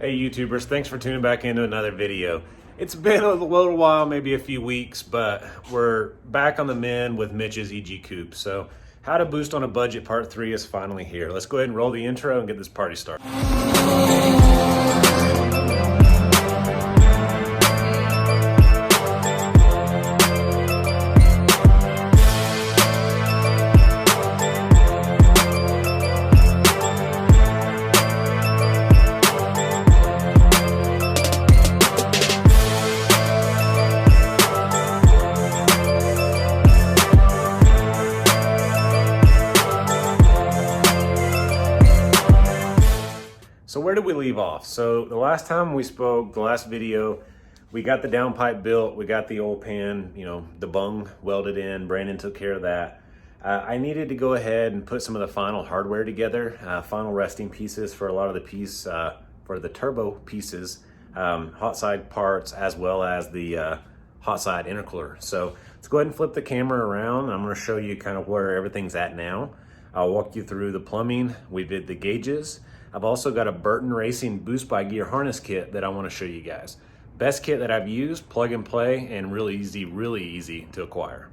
Hey YouTubers, thanks for tuning back into another video. It's been a little while, maybe a few weeks, but we're back on the mend with Mitch's EG Coupe. So how to boost on a budget part 3 is finally here. Let's go ahead and roll the intro and get this party started. So where did we leave off? So the last time we spoke, the last video, we got the downpipe built, we got the oil pan, the bung welded in, Brandon took care of that. I needed to go ahead and put some of the final hardware together, final resting pieces for a lot of the piece, for the turbo pieces, hot side parts, as well as the hot side intercooler. So let's go ahead and flip the camera around. I'm gonna show you kind of where everything's at now. I'll walk you through the plumbing. We did the gauges. I've also got a Burton Racing Boost by Gear harness kit that I want to show you guys. Best kit that I've used, plug and play, and really easy to acquire.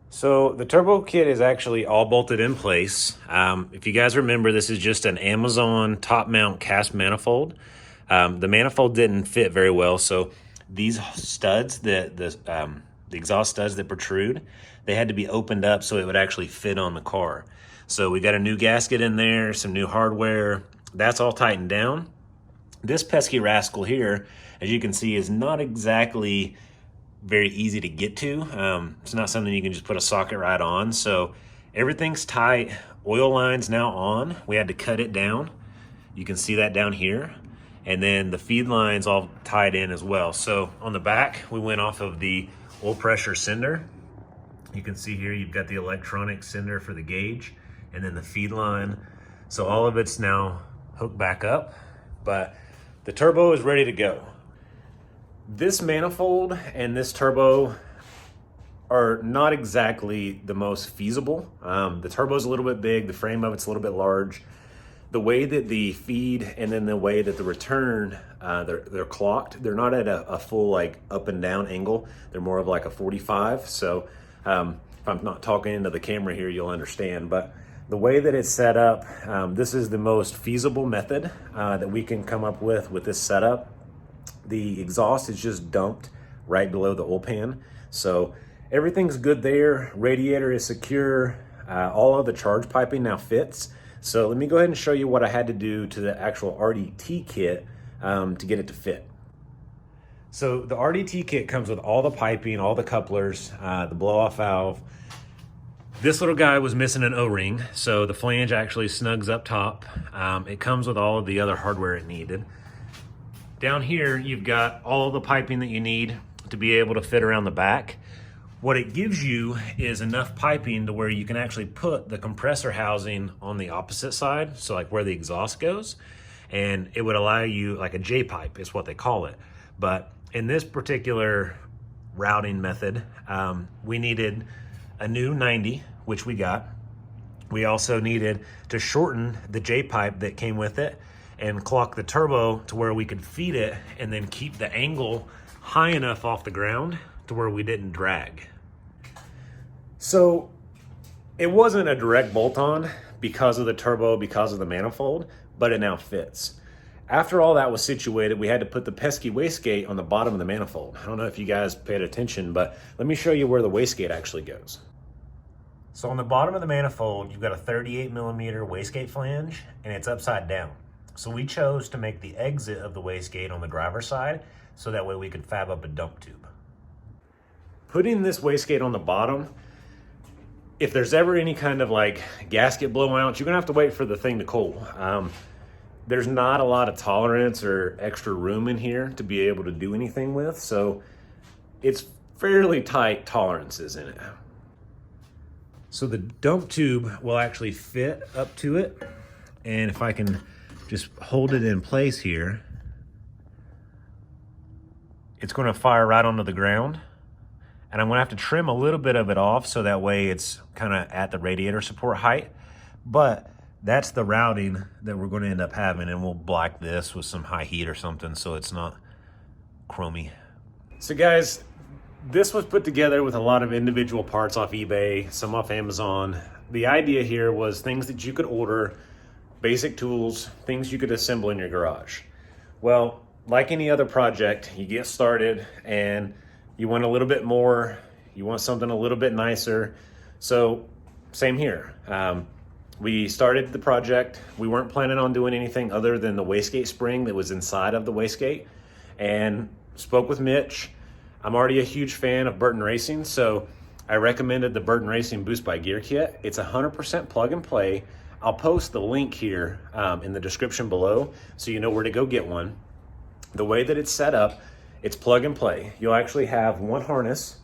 So the turbo kit is actually all bolted in place. If you guys remember, this is just an Amazon top mount cast manifold. The manifold didn't fit very well, so these studs, the exhaust studs that protrude, they had to be opened up so it would actually fit on the car. So we got a new gasket in there, some new hardware. That's all tightened down. This pesky rascal here, as you can see, is not exactly very easy to get to. It's not something you can just put a socket right on. So everything's tight. Oil line's now on. We had to cut it down. You can see that down here. And then the feed line's all tied in as well. So on the back, we went off of the oil pressure sender. You can see here, you've got the electronic sender for the gauge, and then the feed line. So all of it's now hooked back up, but the turbo is ready to go. This manifold and this turbo are not exactly the most feasible. The turbo's a little bit big, the frame of it's a little bit large. The way that the feed and then the way that the return, they're clocked. They're not at a full like up and down angle. They're more of like a 45. So if I'm not talking into the camera here, you'll understand. But the way that it's set up, this is the most feasible method that we can come up with this setup. The exhaust is just dumped right below the oil pan. So everything's good there. Radiator is secure. All of the charge piping now fits. So let me go ahead and show you what I had to do to the actual RDT kit to get it to fit. So the RDT kit comes with all the piping, all the couplers, the blow-off valve. This little guy was missing an O-ring, so the flange actually snugs up top. It comes with all of the other hardware it needed. Down here, you've got all of the piping that you need to be able to fit around the back. What it gives you is enough piping to where you can actually put the compressor housing on the opposite side, so like where the exhaust goes, and it would allow you, like a J-pipe is what they call it. But in this particular routing method, we needed a new 90, which we got. We also needed to shorten the J-pipe that came with it and clock the turbo to where we could feed it and then keep the angle high enough off the ground to where we didn't drag. So it wasn't a direct bolt-on because of the turbo, because of the manifold, but it now fits. After all that was situated, we had to put the pesky wastegate on the bottom of the manifold. I don't know if you guys paid attention, but let me show you where the wastegate actually goes. So on the bottom of the manifold, you've got a 38mm wastegate flange, and it's upside down. So we chose to make the exit of the wastegate on the driver's side, so that way we could fab up a dump tube. Putting this wastegate on the bottom, if there's ever any kind of like gasket blowout, you're gonna have to wait for the thing to cool. There's not a lot of tolerance or extra room in here to be able to do anything with, so it's fairly tight tolerances in it. So the dump tube will actually fit up to it, and if I can just hold it in place here, it's gonna fire right onto the ground. And I'm gonna have to trim a little bit of it off so that way it's kind of at the radiator support height. But That's the routing that we're going to end up having, and we'll black this with some high heat or something so it's not chromy. So guys, this was put together with a lot of individual parts off eBay, some off Amazon. The idea here was things that you could order, basic tools, things you could assemble in your garage. Well, like any other project, you get started and you want a little bit more, you want something a little bit nicer. So same here. We started the project. We weren't planning on doing anything other than the wastegate spring that was inside of the wastegate, and spoke with Mitch. I'm already a huge fan of Burton Racing, so I recommended the Burton Racing Boost by Gear kit. It's 100% plug and play. I'll post the link here in the description below so you know where to go get one. The way that it's set up, it's plug and play. You'll actually have one harness,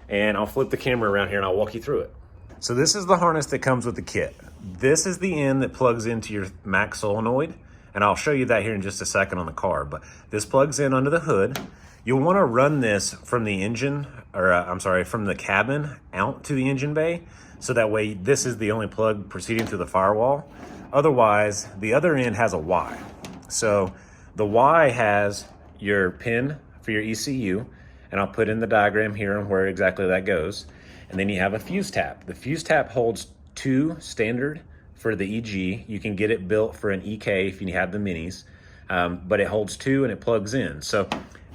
and I'll flip the camera around here and I'll walk you through it. So this is the harness that comes with the kit. This is the end that plugs into your max solenoid, and I'll show you that here in just a second on the car, but this plugs in under the hood. You'll want to run this from the engine, or from the cabin out to the engine bay, so that way this is the only plug proceeding through the firewall. Otherwise, the other end has a Y. So the Y has your pin for your ECU, and I'll put in the diagram here on where exactly that goes. And then you have a fuse tap. The fuse tap holds 2 standard for the EG. You can get it built for an EK if you have the minis, but it holds 2 and it plugs in. So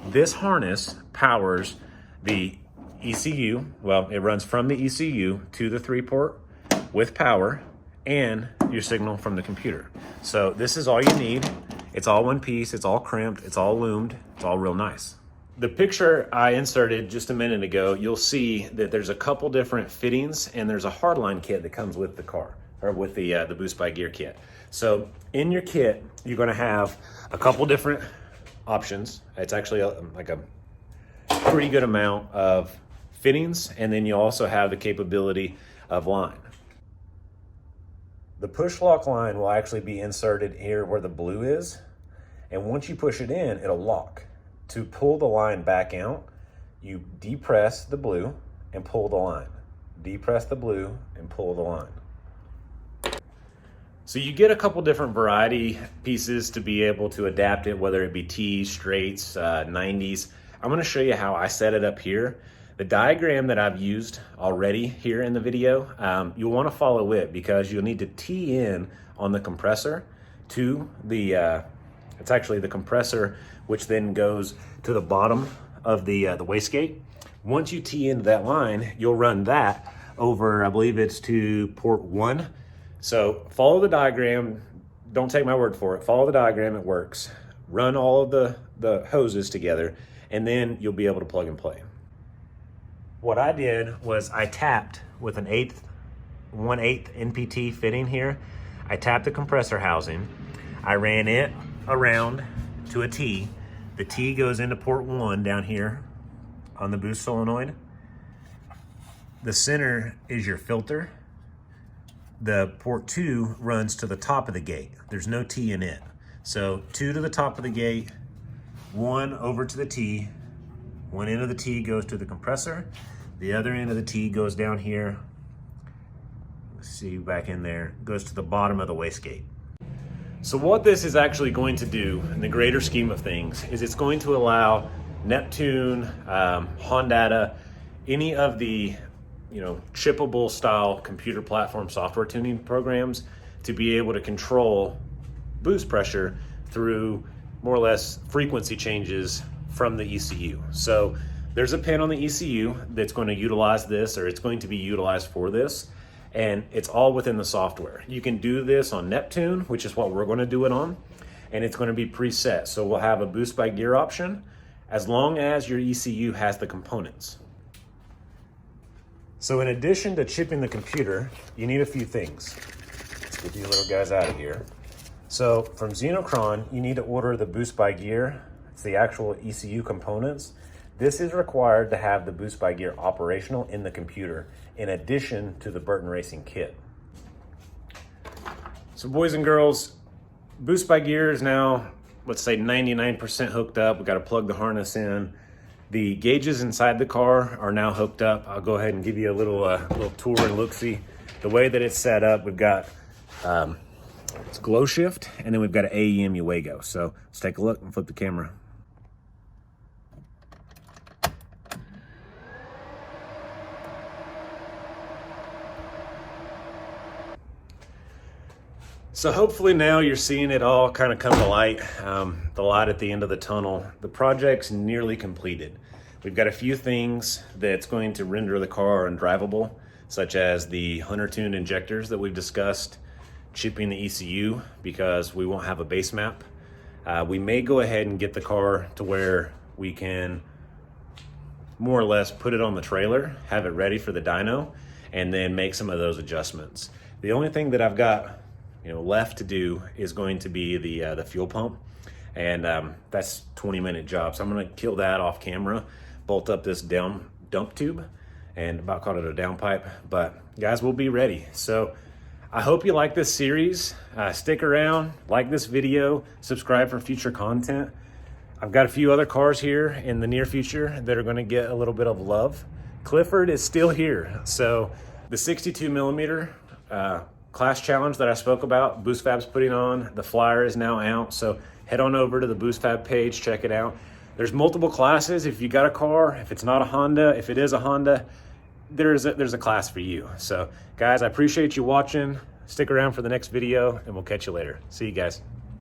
this harness powers the ECU. Well, it runs from the ECU to the 3-port with power and your signal from the computer. So this is all you need. It's all one piece, it's all crimped, it's all loomed, it's all real nice. The picture I inserted just a minute ago, you'll see that there's a couple different fittings, and there's a hardline kit that comes with the car, or with the Boost by Gear kit. So in your kit, you're gonna have a couple different options. It's actually like a pretty good amount of fittings, and then you also have the capability of line. The push lock line will actually be inserted here where the blue is, and once you push it in, it'll lock. To pull the line back out, you depress the blue and pull the line. Depress the blue and pull the line. So you get a couple different variety pieces to be able to adapt it, whether it be T's, straights, 90s. I'm gonna show you how I set it up here. The diagram that I've used already here in the video, you'll wanna follow it because you'll need to tee in on the compressor to the, it's actually the compressor which then goes to the bottom of the wastegate. Once you tee into that line, you'll run that over, I believe it's to port 1. So follow the diagram, don't take my word for it, follow the diagram, it works. Run all of the hoses together, and then you'll be able to plug and play. What I did was I tapped with an 1/8 NPT fitting here. I tapped the compressor housing. I ran it around to a T. The T goes into port 1 down here on the boost solenoid. The center is your filter. The port 2 runs to the top of the gate. There's no T in it. So 2 to the top of the gate, 1 over to the T. One end of the T goes to the compressor. The other end of the T goes down here. Let's see, back in there, goes to the bottom of the wastegate. So what this is actually going to do in the greater scheme of things is it's going to allow Neptune, Hondata, any of the chippable style computer platform software tuning programs to be able to control boost pressure through more or less frequency changes from the ECU. So there's a pin on the ECU that's going to utilize this, or it's going to be utilized for this, and it's all within the software. You can do this on Neptune, which is what we're going to do it on, and it's going to be preset. So we'll have a Boost by Gear option as long as your ECU has the components. So in addition to chipping the computer, you need a few things. Let's get these little guys out of here. So from Xenocron, you need to order the Boost by Gear. It's the actual ECU components. This is required to have the Boost by Gear operational in the computer, in addition to the Burton Racing kit. So boys and girls, Boost by Gear is now, let's say 99% hooked up. We've got to plug the harness in. The gauges inside the car are now hooked up. I'll go ahead and give you a little tour and look-see. The way that it's set up, we've got It's glow shift, and then we've got an AEM Uego. So let's take a look and flip the camera. So hopefully now you're seeing it all kind of come to light, the light at the end of the tunnel. The project's nearly completed. We've got a few things that's going to render the car undrivable, such as the Hunter tuned injectors that we've discussed, chipping the ECU because we won't have a base map. We may go ahead and get the car to where we can more or less put it on the trailer, have it ready for the dyno, and then make some of those adjustments. The only thing that I've got left to do is going to be the fuel pump, and that's 20-minute job. So I'm going to kill that off camera, bolt up this dump tube, and about call it a downpipe. But guys, we'll be ready. So I hope you like this series. Stick around, like this video, subscribe for future content. I've got a few other cars here in the near future that are going to get a little bit of love. Clifford is still here. So the 62 millimeter class challenge that I spoke about, Boost Fab's putting on, the flyer is now out. So head on over to the Boost Fab page, check it out. There's multiple classes. If you got a car, if it's not a Honda, if it is a Honda, there's a class for you. So guys, I appreciate you watching. Stick around for the next video and we'll catch you later. See you guys.